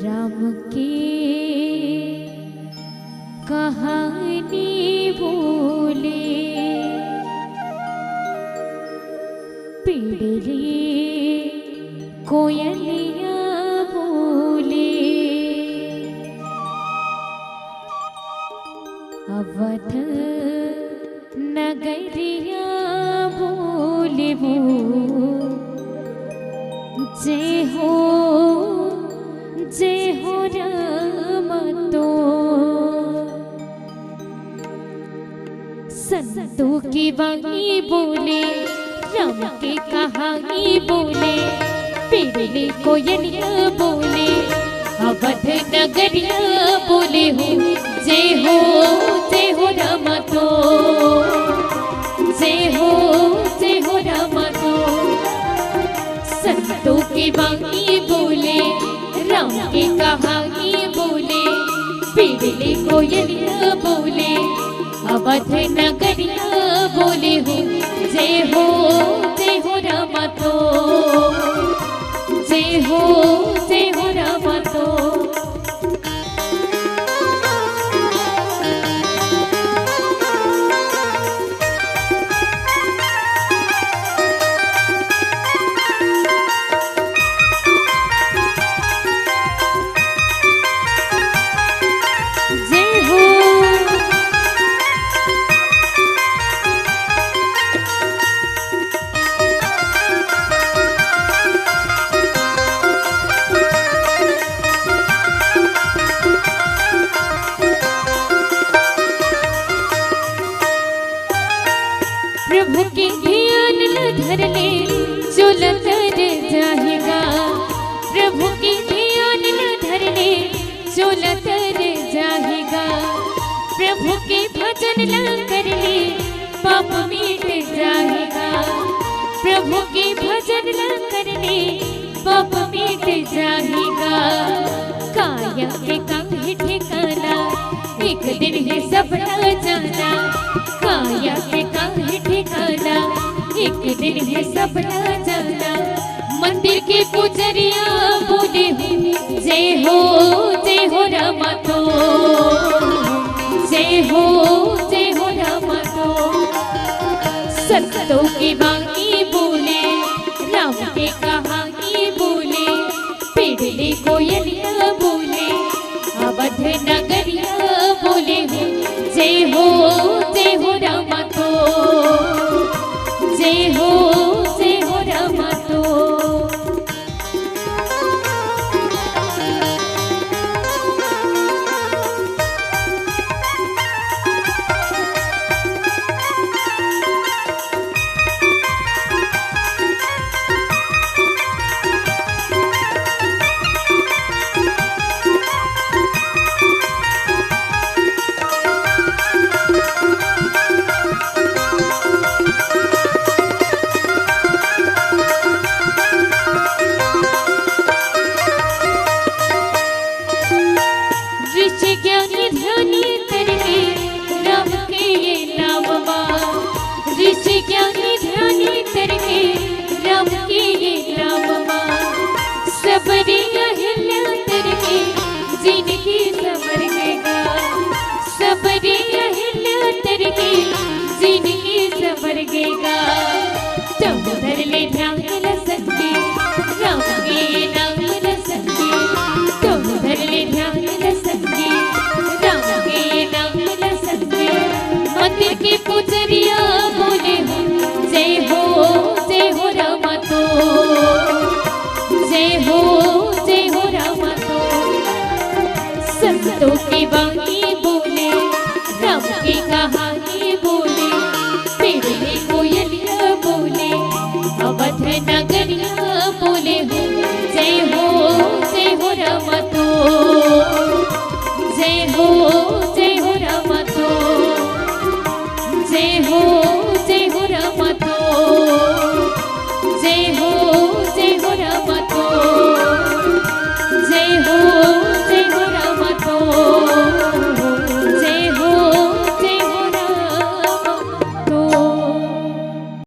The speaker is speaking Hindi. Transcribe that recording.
राम की कहानी बोले पिड़ली कोयलिया बोले अवध नगरिया बोले वो जय हो राम तो संतों की वाणी बोले राम की कहानी बोले पिड़ली कोयलिया बोले अवध नगरिया बोले हो जय हो राम तो जय हो राम तो संतों की वाणी बोले राम की कहानी बोले पिड़ली कोयलिया बोले अवध नगरिया बोले हो जय हो राम तो जय हो राम तो प्रभु के ध्यान न धर ले जो लतर जाएगा प्रभु के ध्यान न धर ले जो लतर जाएगा प्रभु के भजन न कर ले पाप मिट जाएगा प्रभु के भजन न कर ले पाप मिट जाएगा काया के काहे ठिकाना एक दिन है सपना जाना काया के काहे ठिकाना एक दिन है सपना जाना मंदिर के पुजरिया बोले जय हो राम तो जय हो राम तो संतों की वाणी बोले राम की कहानी बोले पिड़ली कोयलिया बोले अवध नगरिया बोले जय हो राम तो जय हो राम तो ऋषि ज्ञानी ध्यानी करके राम के ये नाम सबरी अहिल्या करके जिंदगी संवर गएगा सबरी अहिल्या करके जिंदगी संवर गएगा तुम धर ले ध्यान न सकते राम के ये नाम न सकते तुम धर ले ध्यान न सकते राम के ये नाम न सकते मंदिर के पुजरिया बोले जय हो राम तो जय हो राम तो संतों की वाणी बोले राम की कहानी बोले पिड़ली कोयलिया बोले अवध